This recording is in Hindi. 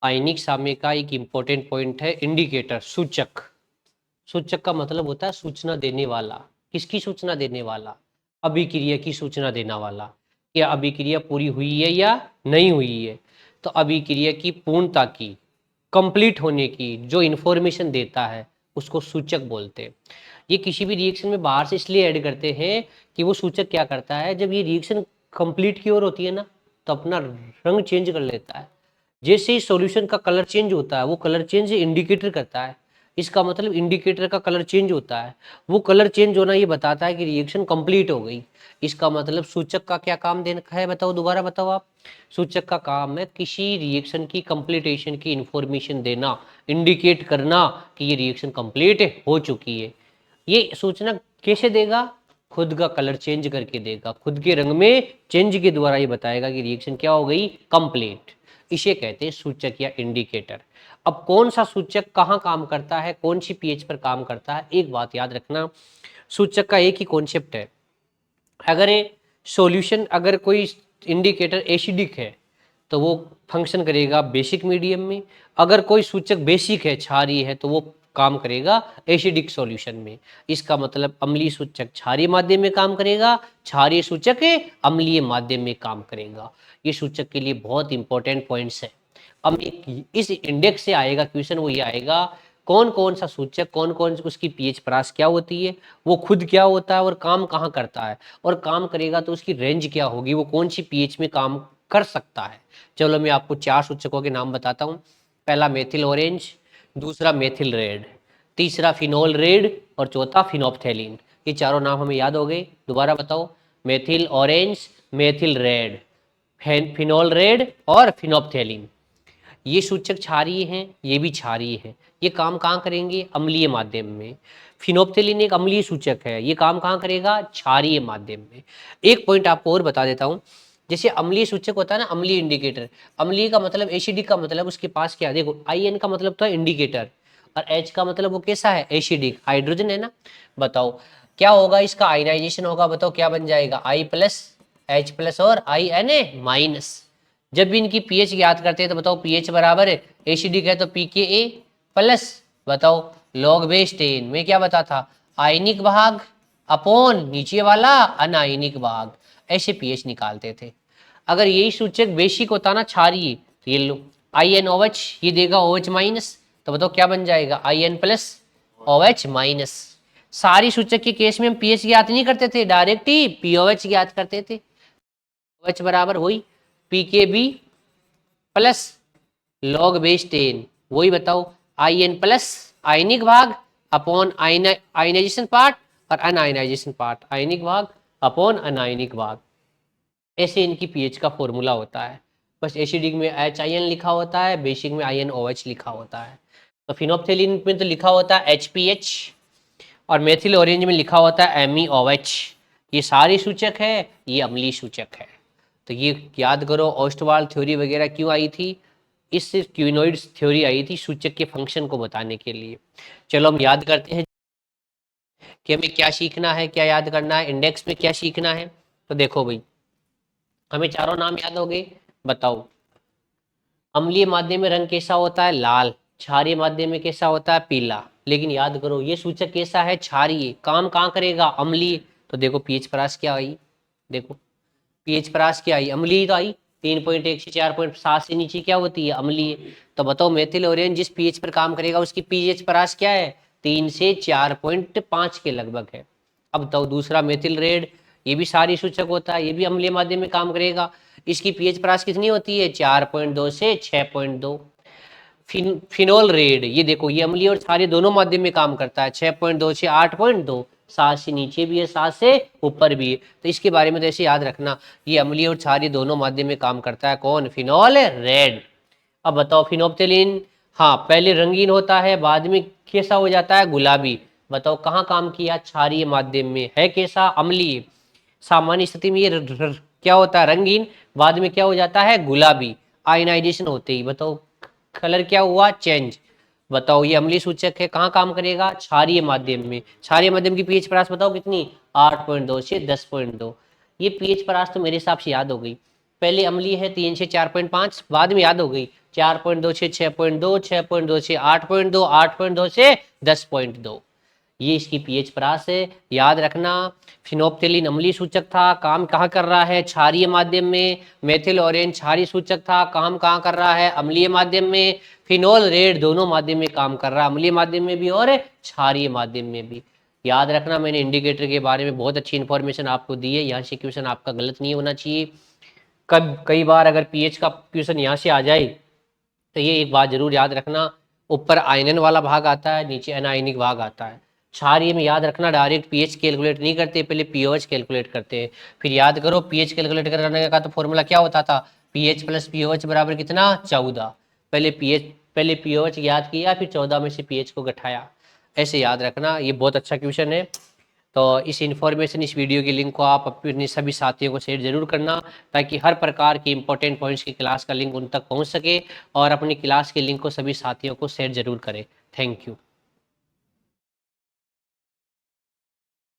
आयनिक साम्य का एक इम्पोर्टेंट पॉइंट है इंडिकेटर, सूचक। सूचक का मतलब होता है सूचना देने वाला। किसकी सूचना देने वाला? अभिक्रिया की सूचना देने वाला। क्या अभिक्रिया पूरी हुई है या नहीं हुई है। तो अभिक्रिया की पूर्णता की, कंप्लीट होने की जो इंफॉर्मेशन देता है उसको सूचक बोलते हैं। ये किसी भी रिएक्शन में बाहर से इसलिए ऐड करते हैं कि वो सूचक क्या करता है, जब ये रिएक्शन कंप्लीट की ओर होती है ना, तो अपना रंग चेंज कर लेता है। जैसे ही सॉल्यूशन का कलर चेंज होता है, वो कलर चेंज इंडिकेटर करता है। इसका मतलब इंडिकेटर का कलर चेंज होता है, वो कलर चेंज होना ये बताता है कि रिएक्शन कंप्लीट हो गई। इसका मतलब सूचक का क्या काम देना है, बताओ, दोबारा बताओ आप। सूचक का काम है किसी रिएक्शन की कंप्लीटेशन की इंफॉर्मेशन देना, इंडिकेट करना कि ये रिएक्शन कंप्लीट हो चुकी है। ये सूचना कैसे देगा? खुद का कलर चेंज करके देगा, खुद के रंग में चेंज के द्वारा ये बताएगा कि रिएक्शन क्या हो गई, कंप्लीट। इसे कहते हैं सूचक या इंडिकेटर। अब कौन सा सूचक कहाँ काम करता है, कौन सी पीएच पर काम करता है, एक बात याद रखना, सूचक का एक ही कॉन्सेप्ट है। अगर सॉल्यूशन, अगर कोई इंडिकेटर एसिडिक है तो वो फंक्शन करेगा बेसिक मीडियम में। अगर कोई सूचक बेसिक है, क्षारीय है, तो वो काम करेगा एसिडिक सॉल्यूशन में। इसका मतलब अम्लीय सूचक क्षारीय माध्यम में काम करेगा, क्षारीय सूचक अम्लीय माध्यम में काम करेगा। ये सूचक के लिए बहुत इंपॉर्टेंट पॉइंट्स है। अब इस इंडेक्स से आएगा क्वेश्चन, वो ये आएगा कौन कौन सा सूचक, कौन कौन उसकी पीएच परास क्या होती है, वो खुद क्या होता है और काम कहाँ करता है, और काम करेगा तो उसकी रेंज क्या होगी, वो कौन सी पीएच में काम कर सकता है। चलो मैं आपको 4 सूचकों के नाम बताता हूँ। पहला मेथिल ऑरेंज, दूसरा मेथिल रेड, तीसरा फिनोल रेड और चौथा फिनोप्थेलिन। ये चारों नाम हमें याद हो गए, दोबारा बताओ। Methyl orange, methyl red, phenol red और फिनोप्थेलिन। ये सूचक क्षारीय हैं, ये भी क्षारीय हैं। ये काम कहाँ करेंगे, अम्लीय माध्यम में। फिनोप्थेलिन एक अम्लीय सूचक है, ये काम कहाँ करेगा, क्षारीय माध्यम में। एक पॉइंट आपको और बता देता हूँ, जैसे अम्लीय सूचक होता है ना, अम्लीय इंडिकेटर। अम्लीय का मतलब एसिडिक का मतलब उसके पास क्या है, देखो आईएन का मतलब तो है इंडिकेटर, और एच का मतलब वो कैसा है, एसिडिक, हाइड्रोजन है ना। बताओ क्या होगा, इसका आयनाइजेशन होगा, बताओ क्या बन जाएगा, आई प्लस एच प्लस और आई एन ए माइनस। जब भी इनकी पीएच याद करते हैं तो बताओ पीएच बराबर है, एसिडिक है तो पी के ए प्लस, बताओ लॉग बेस 10 में क्या बता था, आयनिक भाग अपॉन नीचे वाला अनायनिक भाग, ऐसे पीएच निकालते थे। अगर यही सूचक बेसिक होता ना, क्षारीय, तो ये लो आई एन ओ एच, ये देगा ओ एच माइनस, तो बताओ क्या बन जाएगा, I N plus O H minus. सारी सूचक के केस में हम पीएच याद नहीं करते थे, डायरेक्ट ही पीओएच याद करते थे। OH बराबर हुई पी के बी प्लस लॉग बेस 10, वही बताओ आई एन प्लस आयनिक भाग अपॉन आयनाइजेशन पार्ट और अनआयनाइजेशन पार्ट, आयनिक भाग अपॉन अनायनिक भाग। ऐसे इनकी पीएच का फॉर्मूला होता है। बस एसिडिक में एच आई एन लिखा होता है, बेसिक में आई एन ओ एच लिखा होता है। तो फिनोप्थेलिन में तो लिखा होता है एच पी एच, और मेथिल ऑरेंज में लिखा होता है एम ई ओ एच। ये सारी सूचक है, ये अम्लीय सूचक है। तो ये याद करो, ऑस्टवाल थ्योरी वगैरह क्यों आई थी, इससे क्यूनोइड्स थ्योरी आई थी सूचक के फंक्शन को बताने के लिए। चलो हम याद करते हैं कि हमें क्या सीखना है, क्या याद करना है, इंडेक्स में क्या सीखना है। तो देखो भाई, हमें चारों नाम याद हो गए, बताओ अम्लीय माध्यम में रंग कैसा होता है, लाल। क्षारीय माध्यम में कैसा होता है, पीला। लेकिन याद करो ये सूचक कैसा है, क्षारीय, काम कहाँ करेगा, अम्लीय। तो देखो पीएच परास क्या आई, देखो पीएच परास क्या आई, अम्लीय तो आई, 3.1 से 4.7 से नीचे क्या होती है, अम्लीय। तो बताओ मेथिल ऑरेंज जिस पीएच पर काम करेगा उसकी पीएच परास क्या है, 3 से 4.5 के लगभग है। अब बताओ दूसरा मेथिल रेड, ये भी सारी सूचक होता है, ये भी अम्लीय माध्यम में काम करेगा। इसकी पीएच परास कितनी होती है, 4.2 से 6.2। फिनोल रेड, ये देखो ये अम्लीय और क्षारीय दोनों माध्यम में काम करता है, 6.2 से 8.2, 7 से नीचे भी है, 7 से ऊपर भी है। तो इसके बारे में तो ऐसे याद रखना, ये अम्लीय और क्षारीय दोनों माध्यम में काम करता है, कौन, फिनोल रेड। अब बताओ फिनोप्थेलिन, हाँ पहले रंगीन होता है, बाद में कैसा हो जाता है, गुलाबी। बताओ कहाँ काम किया, क्षारीय माध्यम में, है कैसा, अम्लीय। सामान्य स्थिति में ये क्या होता है, रंगीन, बाद में क्या हो जाता है, गुलाबी। आयनाइजेशन होते ही बताओ कलर क्या हुआ, चेंज। बताओ ये अम्लीय सूचक है, कहाँ काम करेगा, क्षारीय माध्यम में। क्षारीय माध्यम की पीएच परास बताओ कितनी, 8.2 से 10.2। ये पीएच परास तो मेरे हिसाब से याद हो गई। पहले अम्लीय है 3 से 4.5, बाद में याद हो गई 4.2 से 6.2, 6.2 से 8.2, 8.2 से 10.2। ये इसकी पीएच परास है। याद रखना फिनोप्थिलीन अम्लीय सूचक था, काम कहाँ कर रहा है, क्षारीय माध्यम में। मेथिल ऑरेंज क्षारीय सूचक था, काम कहाँ कर रहा है, अम्लीय माध्यम में। फिनोल रेड दोनों माध्यम में काम कर रहा है, अम्लीय माध्यम में भी और क्षारीय माध्यम में भी। याद रखना मैंने इंडिकेटर के बारे में बहुत अच्छी इंफॉर्मेशन आपको दी है, यहाँ से क्वेश्चन आपका गलत नहीं होना चाहिए। कई बार अगर पीएच का क्वेश्चन यहाँ से आ जाए तो ये एक बात जरूर याद रखना, ऊपर आयनन वाला भाग आता है, नीचे अनायनिक भाग आता है। क्षारीय में याद रखना डायरेक्ट पीएच कैलकुलेट नहीं करते, पहले पीओएच कैलकुलेट करते हैं। फिर याद करो पीएच कैलकुलेट करने का तो फॉर्मूला क्या होता था, पीएच प्लस पीओएच बराबर कितना, 14। पहले पीओएच याद किया, फिर 14 में से पीएच को घटाया, ऐसे याद रखना। ये बहुत अच्छा क्वेश्चन है। तो इस इन्फॉर्मेशन, इस वीडियो की लिंक को आप अपने सभी साथियों को शेयर जरूर करना, ताकि हर प्रकार के इंपॉर्टेंट पॉइंट्स की क्लास का लिंक उन तक पहुंच सके, और अपनी क्लास के लिंक को सभी साथियों को शेयर जरूर करें। Thank you.